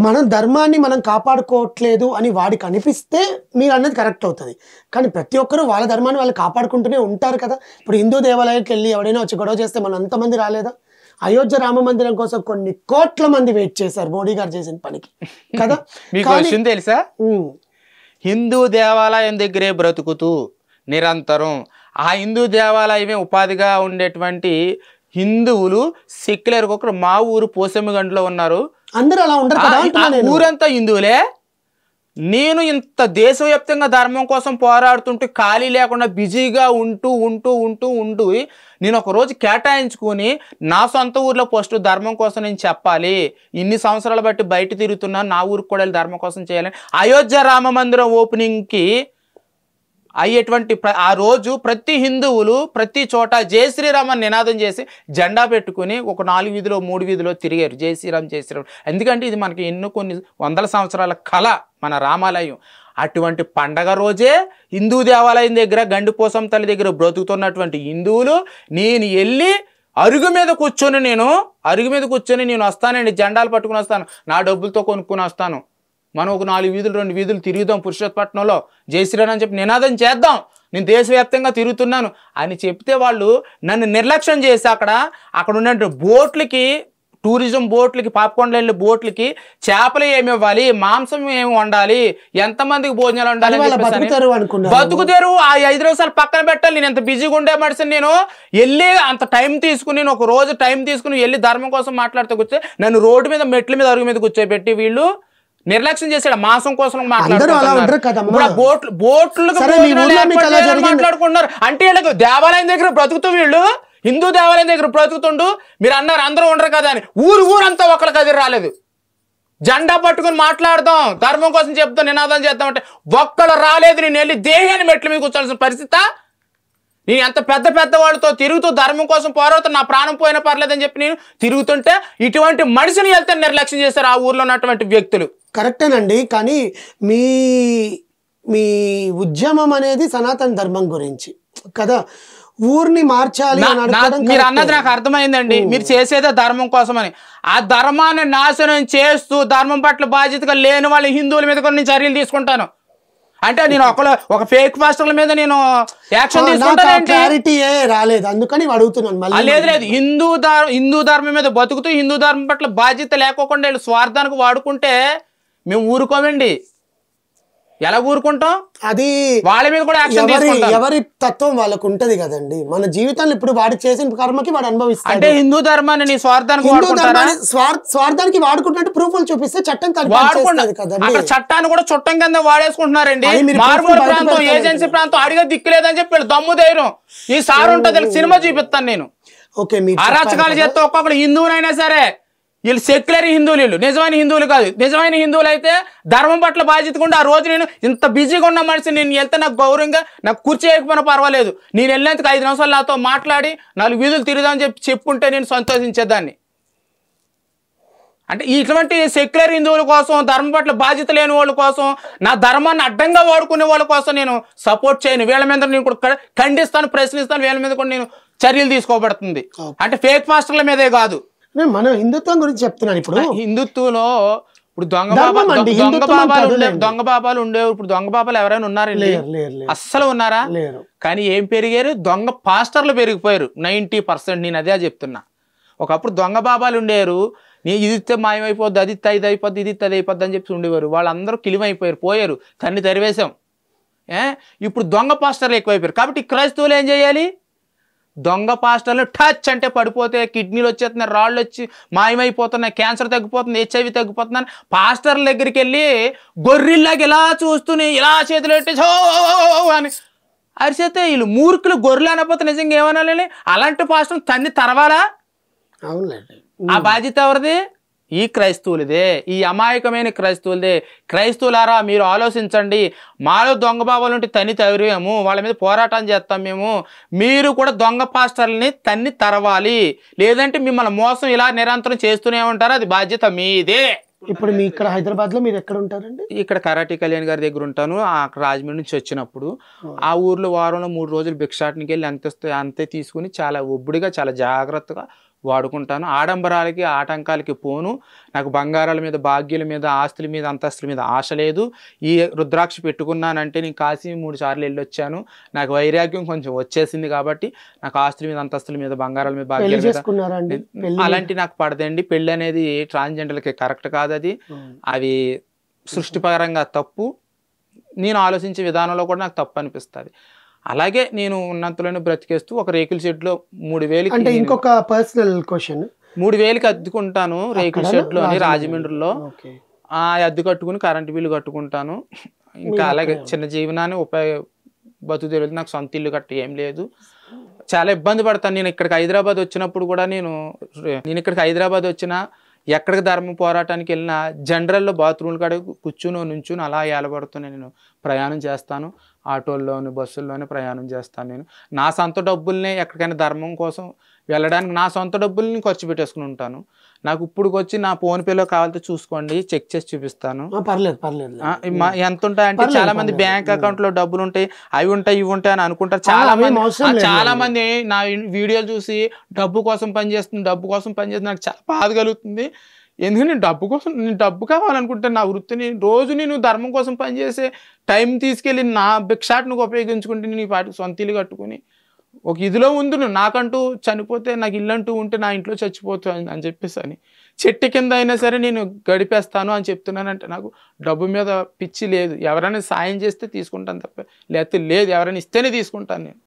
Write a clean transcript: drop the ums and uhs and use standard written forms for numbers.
మనం ధర్మాన్ని మనం కాపాడుకోవట్లేదు అని వాడికి అనిపిస్తే మీరు అన్నది కరెక్ట్ అవుతుంది. కానీ ప్రతి ఒక్కరూ వాళ్ళ ధర్మాన్ని వాళ్ళు కాపాడుకుంటూనే ఉంటారు కదా. ఇప్పుడు హిందూ దేవాలయానికి వెళ్ళి ఎవడైనా వచ్చి గొడవ చేస్తే మనం అంతమంది రాలేదా? అయోధ్య రామ మందిరం కోసం కొన్ని కోట్ల మంది వెయిట్ చేశారు మోడీ గారు చేసిన పనికి కదా. మీకు విషయం తెలుసా, హిందూ దేవాలయం దగ్గరే బ్రతుకుతూ నిరంతరం ఆ హిందూ దేవాలయమే ఉపాధిగా ఉండేటువంటి హిందువులు సెక్యులర్ ఒకరు మా ఊరు పోసెమ్మగండ్లో ఉన్నారు. అందరూ అలా ఉంటారు కదా, ఊరంతా హిందువులే. నేను ఇంత దేశవ్యాప్తంగా ధర్మం కోసం పోరాడుతుంటే ఖాళీ లేకుండా బిజీగా ఉంటూ నేను ఒక రోజు కేటాయించుకుని నా సొంత ఊర్లో ఫస్ట్ ధర్మం కోసం నేను చెప్పాలి, ఇన్ని సంవత్సరాలు బట్టి బయట తిరుగుతున్నాను, నా ఊరికి కూడా ధర్మం కోసం చేయాలని అయోధ్య రామ మందిరం ఓపెనింగ్కి అయ్యేటువంటి ఆ రోజు ప్రతి హిందువులు ప్రతి చోట జై శ్రీరామ్ అని నినాదం చేసి జెండా పెట్టుకుని ఒక 4 వీధిలో 3 వీధిలో తిరిగారు, జై శ్రీరామ్ జై శ్రీరామ్. ఎందుకంటే ఇది మనకి కొన్ని వందల సంవత్సరాల కళ మన రామాలయం. అటువంటి పండగ రోజే హిందూ దేవాలయం దగ్గర గండిపోసం తల్లి దగ్గర బ్రతుకుతున్నటువంటి హిందువులు నేను వెళ్ళి అరుగు మీద కూర్చొని నేను వస్తానండి, జెండాలు పట్టుకుని వస్తాను, నా డబ్బులతో కొనుక్కొని వస్తాను, మనం ఒక 4 వీధులు 2 వీధులు తిరుగుదాం పురుషోత్పట్నంలో, జై శ్రీరామ్ అని చెప్పి నినాదం చేద్దాం, నేను దేశవ్యాప్తంగా తిరుగుతున్నాను అని చెప్తే వాళ్ళు నన్ను నిర్లక్ష్యం చేసి అక్కడ ఉన్న బోట్లకి, టూరిజం బోట్లకి, పాపకొండలు వెళ్ళే బోట్లకి చేపలు ఏమి ఇవ్వాలి, మాంసం ఏమి వండాలి, ఎంతమందికి భోజనాలు వండాలి, బతుకుతారు ఆ 5 నిమిషాలు పక్కన పెట్టాలి. నేను ఎంత బిజీగా ఉండే మనిషిని, నేను వెళ్ళి అంత టైం తీసుకుని నేను ఒక రోజు టైం తీసుకుని వెళ్ళి ధర్మం కోసం మాట్లాడుతూ కూర్చొని నన్ను రోడ్డు మీద మెట్ల మీద అరుగు మీద కూర్చోబెట్టి వీళ్ళు నిర్లక్ష్యం చేశాడు. మాంసం కోసం మాట్లాడుకుంటున్నారు, అంటే వీళ్ళకి దేవాలయం దగ్గర బ్రతుకుతూ వీళ్ళు హిందూ దేవాలయం దగ్గర బ్రతుకుతుండు. మీరు అన్నారు అందరూ ఉండరు కదా అని, ఊరంతా ఒకళ్ళకి అది రాలేదు. జెండా పట్టుకుని మాట్లాడదాం, ధర్మం కోసం చెప్తాం, నినాదం చేద్దాం అంటే ఒక్కళ్ళు రాలేదు. నేను వెళ్ళి దేహాన్ని మెట్ల మీద కూర్చోాల్సిన పరిస్థితి. నేను ఎంత పెద్ద వాళ్ళతో తిరుగుతూ ధర్మం కోసం పోరాడుతూ నా ప్రాణం పోయినా పర్లేదని చెప్పి నేను తిరుగుతుంటే ఇటువంటి మనిషిని వెళ్తే నిర్లక్ష్యం చేశారు ఆ ఊర్లో ఉన్నటువంటి వ్యక్తులు. కరెక్టేనండి, కానీ మీ ఉద్యమం అనేది సనాతన ధర్మం గురించి కదా, ఊరిని మార్చాలి. మీరు అన్నది నాకు అర్థమైందండి, మీరు చేసేదే ధర్మం కోసమని. ఆ ధర్మాన్ని నాశనం చేస్తూ ధర్మం పట్ల బాధ్యతగా లేని వాళ్ళ హిందువుల మీద కొన్ని చర్యలు తీసుకుంటాను అంటే నేను ఒక ఫేక్ మాస్టర్ల మీద నేను యాక్షన్ తీసుకుంటాను. క్లారిటీ రాలేదు అందుకని అడుగుతున్నాను. లేదు, హిందూ ధర్మం మీద బతుకుతూ హిందూ ధర్మం పట్ల బాధ్యత లేకోకుండా వీళ్ళు స్వార్థానికి వాడుకుంటే మేము ఊరుకోమండి. ఎలా ఊరుకుంటాం? అది వాళ్ళ మీద కూడా యాక్షన్ తీసుకుంటాం. ఎవరి తత్వం వాళ్ళకు ఉంటది కదండి. మన జీవితాన్ని ఇప్పుడు వాడు చేసిన కర్మకి వాడు అనుభవిస్తాడు. అంటే హిందూ ధర్మాన్ని నీ స్వార్థానికి వాడుకుంటున్నట్టు ప్రూఫ్లు చూపిస్తే చట్టం వాడుకుంటుంది కదండి. అక్కడ చట్టాన్ని కూడా చుట్టం కింద వాడేసుకుంటున్నారండి. మారుమూల ప్రాంతం, ఏజెన్సీ ప్రాంతం అడిగే దిక్కులేదని చెప్పి దమ్ము ధైర్యం ఈ సార్ ఉంటుంది. సినిమా చూపిస్తాను నేను. అరాచకాలు చేస్తే ఒక్కొక్కరు హిందువునైనా సరే వీళ్ళు సెక్యులర్ హిందువులు, వీళ్ళు నిజమైన హిందువులు కాదు. నిజమైన హిందువులు అయితే ధర్మం పట్ల బాధ్యతగా ఆ రోజు నేను ఇంత బిజీగా ఉన్న మనిషి నేను వెళ్తే నాకు గౌరవంగా నాకు కుర్చీ వేయకపోయినా పర్వాలేదు, నేను వెళ్ళేందుకు 5 నిమిషాలు నాతో మాట్లాడి 4 వీధులు తిరుగుదామని చెప్పుకుంటే నేను సంతోషించేదాన్ని. అంటే ఇటువంటి సెక్యులర్ హిందువుల కోసం, ధర్మం పట్ల బాధ్యత లేని వాళ్ళ కోసం, నా ధర్మాన్ని అడ్డంగా వాడుకునే వాళ్ళ కోసం నేను సపోర్ట్ చేయను. వీళ్ళ మీద నేను కూడా ఖండిస్తాను, ప్రశ్నిస్తాను. వీళ్ళ మీద కూడా నేను చర్యలు తీసుకోబడుతుంది. అంటే ఫేక్ మాస్టర్ల మీదే కాదు, మనం హిందుత్వం గురించి చెప్తున్నాను. ఇప్పుడు హిందుత్వంలో ఇప్పుడు దొంగ బాబాలు ఉండేవారు. ఇప్పుడు దొంగ బాబాలు ఎవరైనా ఉన్నారండి? అస్సలు ఉన్నారా? కానీ ఏం పెరిగారు? దొంగ పాస్టర్లు పెరిగిపోయారు 90%. నేను అదే చెప్తున్నా. ఒకప్పుడు దొంగ బాబాలు ఉండేవారు, ఇది ఇస్తే మాయమైపోద్ది, అది ఇస్తే ఇది అయిపోద్ది, ఇది ఇస్తే అది అయిపోద్ది అని చెప్పి ఉండేవారు. వాళ్ళందరూ కిలిమైపోయారు, పోయారు, తన్ని తరివేశాం. ఇప్పుడు దొంగ పాస్టర్లు ఎక్కువైపోయారు. కాబట్టి క్రైస్తవులు ఏం చేయాలి? దొంగ పాస్టర్లు టచ్ అంటే పడిపోతే కిడ్నీలు వచ్చేస్తున్నాయి, రాళ్ళు వచ్చి మాయమైపోతున్నాయి, క్యాన్సర్ తగ్గిపోతుంది, HIV తగ్గిపోతుందని పాస్టర్ల దగ్గరికి వెళ్ళి గొర్రెల్లాగా ఇలా చూస్తూనే ఇలా చేతులు పెట్టి అని అరిచేస్తే వీళ్ళు మూర్ఖులు, గొర్రెలు అనకపోతే నిజంగా ఏమనాలని? అలాంటి పాస్టర్ తన్ని తరవాలా? ఆ బాధ్యత ఎవరిది? ఈ క్రైస్తవులదే, ఈ అమాయకమైన క్రైస్తవులదే. క్రైస్తవులారా మీరు ఆలోచించండి. మాలో దొంగ బాబాలు ఉంటే తన్ని తరివేము, వాళ్ళ మీద పోరాటం చేస్తాం మేము. మీరు కూడా దొంగ పాస్టర్లని తన్ని తరవాలి, లేదంటే మిమ్మల్ని మోసం ఇలా నిరంతరం చేస్తూనే ఉంటారు. అది బాధ్యత మీదే. ఇప్పుడు మీ ఇక్కడ హైదరాబాద్ లో మీరు ఎక్కడ ఉంటారండి? ఇక్కడ కరాటి కళ్యాణ్ గారి దగ్గర ఉంటాను. రాజమండ్రి నుంచి వచ్చినప్పుడు ఆ ఊర్లో వారంలో 3 రోజులు భిక్షాటనికి వెళ్ళి అంతే తీసుకుని చాలా ఒబ్బుడిగా చాలా జాగ్రత్తగా వాడుకుంటాను. ఆడంబరాలకి ఆటంకాలకి పోను. నాకు బంగారాల మీద, భాగ్యాల మీద, ఆస్తుల మీద, అంతస్తుల మీద ఆశ లేదు. ఈ రుద్రాక్ష పెట్టుకున్నానంటే నేను కాశీ 3 సార్లు వెళ్ళొచ్చాను. నాకు వైరాగ్యం కొంచెం వచ్చేసింది కాబట్టి నాకు ఆస్తుల మీద, అంతస్తుల మీద, బంగారాల మీద, పెళ్లి భాగ్యాల మీద చేసుకున్నారా అండి? అలాంటి నాకు పడదండి. పెళ్ళి అనేది ట్రాన్స్జెండర్లకి కరెక్ట్ కాదు. అది సృష్టిపరంగా తప్పు. నేను ఆలోచించే విధానంలో కూడా నాకు తప్పు అనిపిస్తుంది. అలాగే నేను ఉన్నంతలోనే బ్రతికేస్తూ ఒక రేకుల షెడ్లో 3,000కి అంటే ఇంకొక పర్సనల్ క్వశ్చన్, 3,000కి అద్దెకుంటాను రేకుల షెడ్లోని రాజమండ్రిలో. ఓకే. ఆ అద్దె కట్టుకుని కరెంటు బిల్లు కట్టుకుంటాను. ఇంకా అలాగే చిన్న జీవనాన్ని బతుకు తెలియదు. నాకు సొంత ఇల్లు గట్ట ఏం లేదు. చాలా ఇబ్బంది పడతాను. నేను ఇక్కడికి హైదరాబాద్ వచ్చినప్పుడు కూడా నేను ఇక్కడికి హైదరాబాద్ వచ్చినా ఎక్కడికి ధర్మ పోరాటానికి వెళ్ళినా జనరల్లో బాత్రూమ్లు కాడ కూర్చుని నుంచుని అలా ఏలబడుతూనే నేను ప్రయాణం చేస్తాను. ఆటోల్లోని బస్సుల్లోనే ప్రయాణం చేస్తాను. నేను నా సొంత డబ్బుల్నే ఎక్కడికైనా ధర్మం కోసం వెళ్ళడానికి నా సొంత డబ్బుల్ని ఖర్చు పెట్టేసుకుని ఉంటాను. నాకు ఇప్పుడు వచ్చి నా ఫోన్పేలో కావాలంటే చూసుకోండి, చెక్ చేసి చూపిస్తాను. పర్లేదు పర్లేదు. ఎంత ఉంటాయంటే చాలా మంది బ్యాంక్ అకౌంట్లో డబ్బులు ఉంటాయి, అవి ఉంటాయి, ఇవి ఉంటాయి అని అనుకుంటారు. చాలా మంది నా వీడియోలు చూసి డబ్బు కోసం పనిచేస్తుంది, డబ్బు కోసం పనిచేస్తుంది. నాకు చాలా బాధ కలుగుతుంది. ఎందుకంటే నేను డబ్బు కావాలనుకుంటే నా వృత్తిని రోజు నేను ధర్మం కోసం పనిచేసే టైం తీసుకెళ్ళి నా భిక్షాటనకు ఉపయోగించుకుంటే నేను ఈ పాటికి సొంత ఇల్లు కట్టుకుని ఒక ఇదిలో ఉందును. నాకంటూ చనిపోతే నాకు ఇల్లు అంటూ ఉంటే నా ఇంట్లో చచ్చిపోతాను అని చెప్పేసి అని చెట్టు కింద అయినా సరే నేను గడిపేస్తాను అని చెప్తున్నానంటే నాకు డబ్బు మీద పిచ్చి లేదు. ఎవరైనా సాయం చేస్తే తీసుకుంటాను తప్ప లేకపోతే లేదు. ఎవరైనా ఇస్తేనే తీసుకుంటాను నేను.